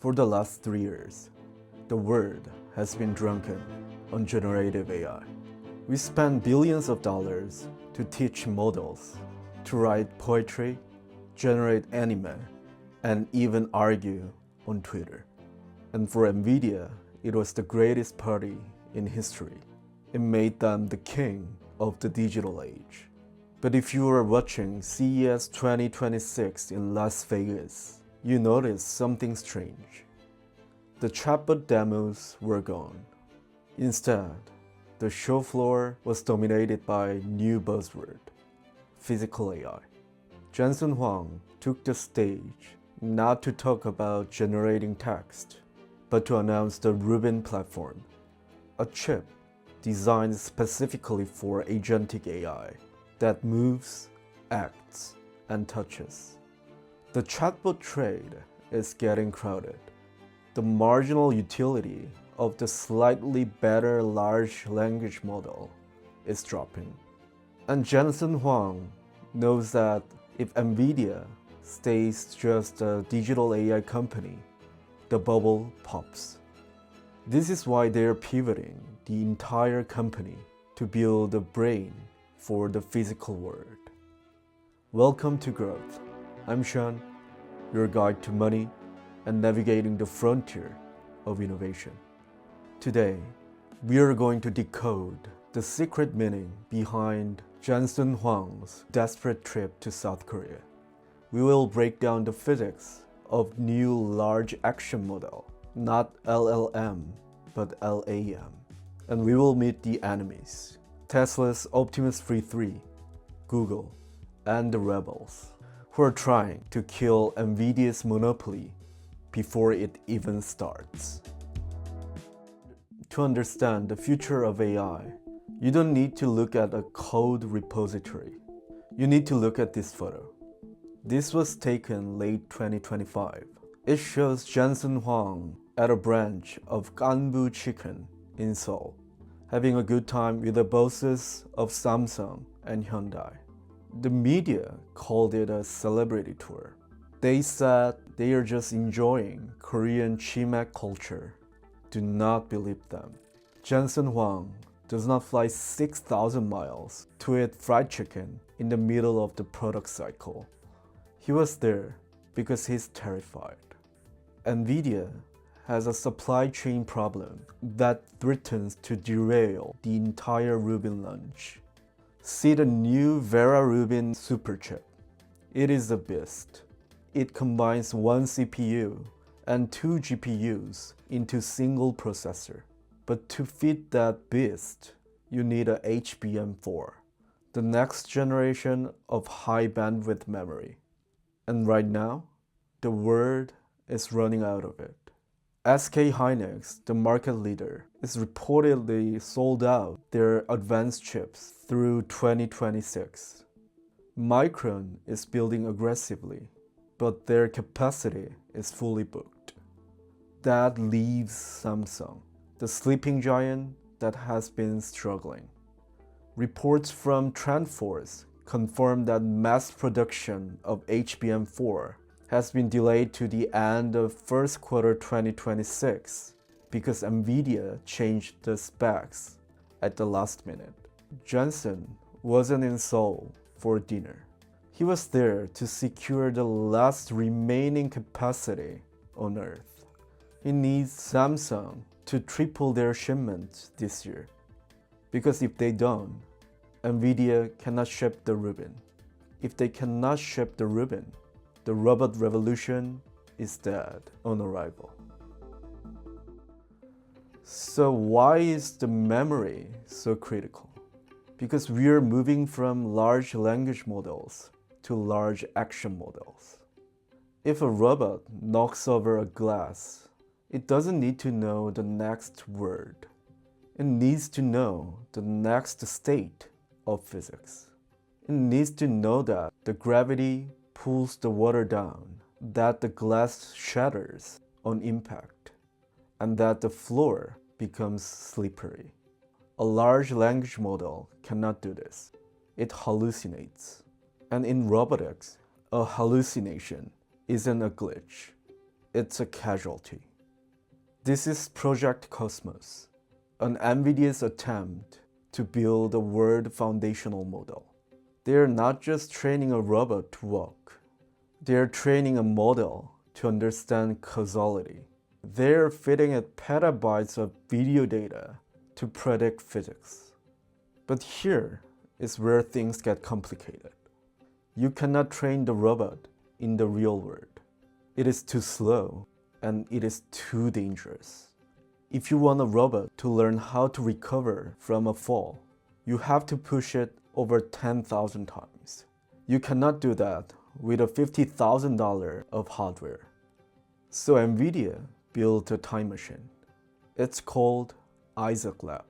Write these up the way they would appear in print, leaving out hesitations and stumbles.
For the last 3 years, the world has been drunken on generative AI. We spend billions of dollars to teach models to write poetry, generate anime, and even argue on Twitter. And for Nvidia, it was the greatest party in history. It made them the king of the digital age. But if you were watching CES 2026 in Las Vegas, you noticed something strange. The chatbot demos were gone. Instead, the show floor was dominated by a new buzzword, physical AI. Jensen Huang took the stage not to talk about generating text, but to announce the Rubin platform, a chip designed specifically for agentic AI that moves, acts, and touches. The chatbot trade is getting crowded. The marginal utility of the slightly better large language model is dropping. And Jensen Huang knows that if Nvidia stays just a digital AI company, the bubble pops. This is why they're pivoting the entire company to build a brain for the physical world. Welcome to Growth. I'm Sean, your guide to money and navigating the frontier of innovation. Today, we are going to decode the secret meaning behind Jensen Huang's desperate trip to South Korea. We will break down the physics of new large action model, not LLM, but LAM. And we will meet the enemies, Tesla's Optimus 3, Google, and the rebels, who are trying to kill Nvidia's monopoly before it even starts. To understand the future of AI, you don't need to look at a code repository. You need to look at this photo. This was taken late 2025. It shows Jensen Huang at a branch of Ganbu Chicken in Seoul, having a good time with the bosses of Samsung and Hyundai. The media called it a celebrity tour. They said they are just enjoying Korean chimek culture. Do not believe them. Jensen Huang does not fly 6,000 miles to eat fried chicken in the middle of the product cycle. He was there because he's terrified. Nvidia has a supply chain problem that threatens to derail the entire Rubin launch. See the new Vera Rubin superchip. It is a beast. It combines one CPU and two GPUs into single processor. But to fit that beast, you need a HBM4, the next generation of high bandwidth memory. And right now, the world is running out of it. SK Hynix, the market leader, is reportedly sold out their advanced chips through 2026. Micron is building aggressively, but their capacity is fully booked. That leaves Samsung, the sleeping giant that has been struggling. Reports from TrendForce confirm that mass production of HBM4 has been delayed to the end of first quarter 2026 because Nvidia changed the specs at the last minute. Jensen wasn't in Seoul for dinner. He was there to secure the last remaining capacity on Earth. He needs Samsung to triple their shipments this year, because if they don't, Nvidia cannot ship the Rubin. If they cannot ship the Rubin, the robot revolution is dead on arrival. So why is the memory so critical? Because we are moving from large language models to large action models. If a robot knocks over a glass, it doesn't need to know the next word. It needs to know the next state of physics. It needs to know that the gravity pulls the water down, that the glass shatters on impact, and that the floor becomes slippery. A large language model cannot do this. It hallucinates. And in robotics, a hallucination isn't a glitch. it's a casualty. This is Project Cosmos, an Nvidia's attempt to build a world foundational model. They're not just training a robot to walk. They're training a model to understand causality. They're feeding it petabytes of video data to predict physics. But here is where things get complicated. You cannot train the robot in the real world. It is too slow and it is too dangerous. If you want a robot to learn how to recover from a fall, you have to push it over 10,000 times. You cannot do that with a $50,000 of hardware. So Nvidia built a time machine. It's called Isaac Lab.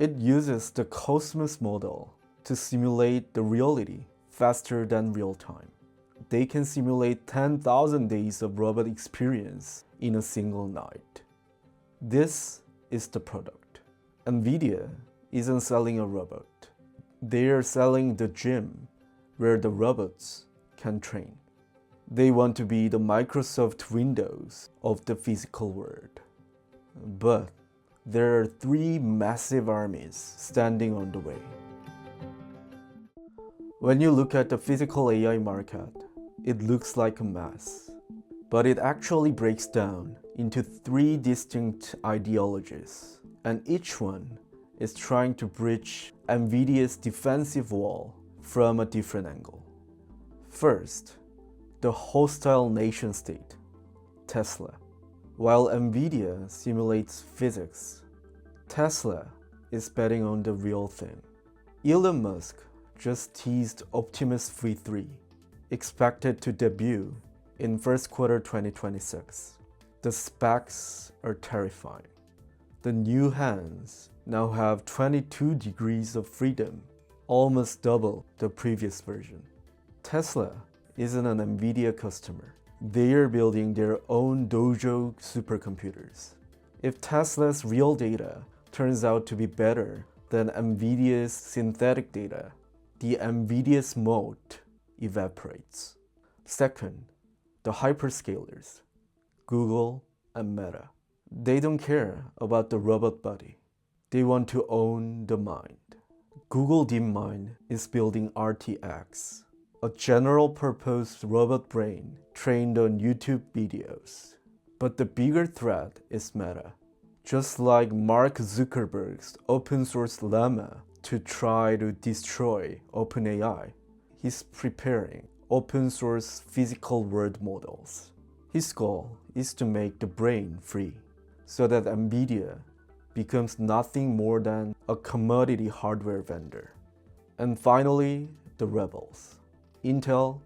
It uses the Cosmos model to simulate the reality faster than real time. They can simulate 10,000 days of robot experience in a single night. This is the product. Nvidia isn't selling a robot. They are selling the gym where the robots can train. They want to be the Microsoft Windows of the physical world. But there are three massive armies standing on the way. When you look at the physical AI market, it looks like a mess. But it actually breaks down into three distinct ideologies, and each one is trying to breach Nvidia's defensive wall from a different angle. First, the hostile nation-state, Tesla. While Nvidia simulates physics, Tesla is betting on the real thing. Elon Musk just teased Optimus V3, expected to debut in first quarter 2026. The specs are terrifying. The new hands now have 22 degrees of freedom, almost double the previous version. Tesla isn't an Nvidia customer. They are building their own Dojo supercomputers. If Tesla's real data turns out to be better than Nvidia's synthetic data, the Nvidia's moat evaporates. Second, the hyperscalers, Google and Meta. They don't care about the robot body. They want to own the mind. Google DeepMind is building RTX, a general-purpose robot brain trained on YouTube videos. But the bigger threat is Meta. Just like Mark Zuckerberg's open-source Llama to try to destroy OpenAI, he's preparing open-source physical world models. His goal is to make the brain free, so that Nvidia becomes nothing more than a commodity hardware vendor. And finally, the rebels. Intel,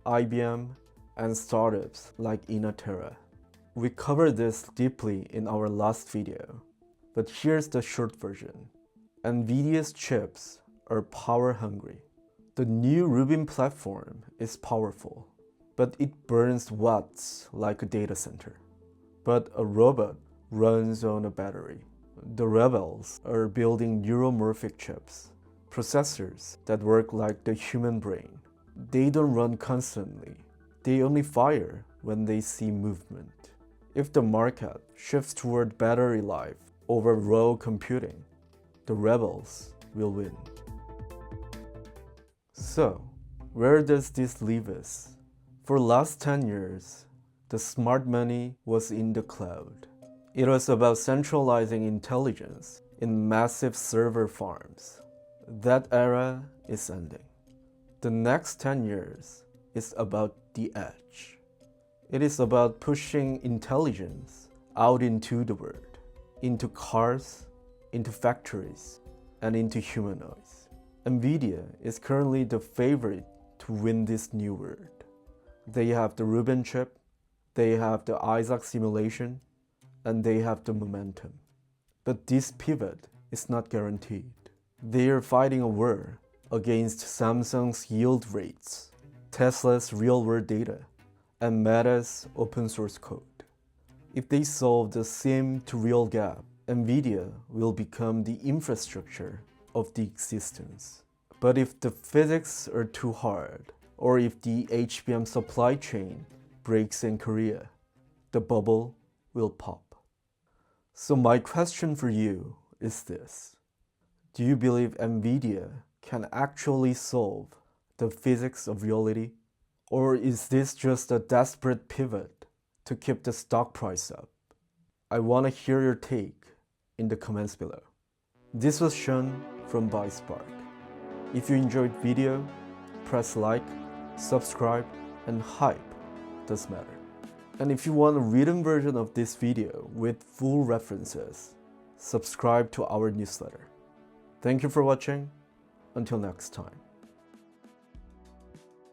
IBM, and startups like Inotera. We covered this deeply in our last video, but here's the short version. Nvidia's chips are power hungry. The new Rubin platform is powerful, but it burns watts like a data center. But a robot runs on a battery. The rebels are building neuromorphic chips, processors that work like the human brain. They don't run constantly. They only fire when they see movement. If the market shifts toward battery life over raw computing, the rebels will win. So, where does this leave us? For last 10 years, the smart money was in the cloud. It was about centralizing intelligence in massive server farms. That era is ending. The next 10 years is about the edge. It is about pushing intelligence out into the world, into cars, into factories, and into humanoids. Nvidia is currently the favorite to win this new world. They have the Rubin chip, they have the Isaac simulation, and they have the momentum. But this pivot is not guaranteed. They are fighting a war against Samsung's yield rates, Tesla's real-world data, and Meta's open-source code. If they solve the sim-to-real gap, Nvidia will become the infrastructure of the existence. But if the physics are too hard, or if the HBM supply chain breaks in Korea, the bubble will pop. So my question for you is this. Do you believe Nvidia can actually solve the physics of reality? Or is this just a desperate pivot to keep the stock price up? I want to hear your take in the comments below. This was Sean from bySpark. If you enjoyed video, press like, subscribe, and hype does matter. And if you want a written version of this video with full references, subscribe to our newsletter. Thank you for watching. Until next time.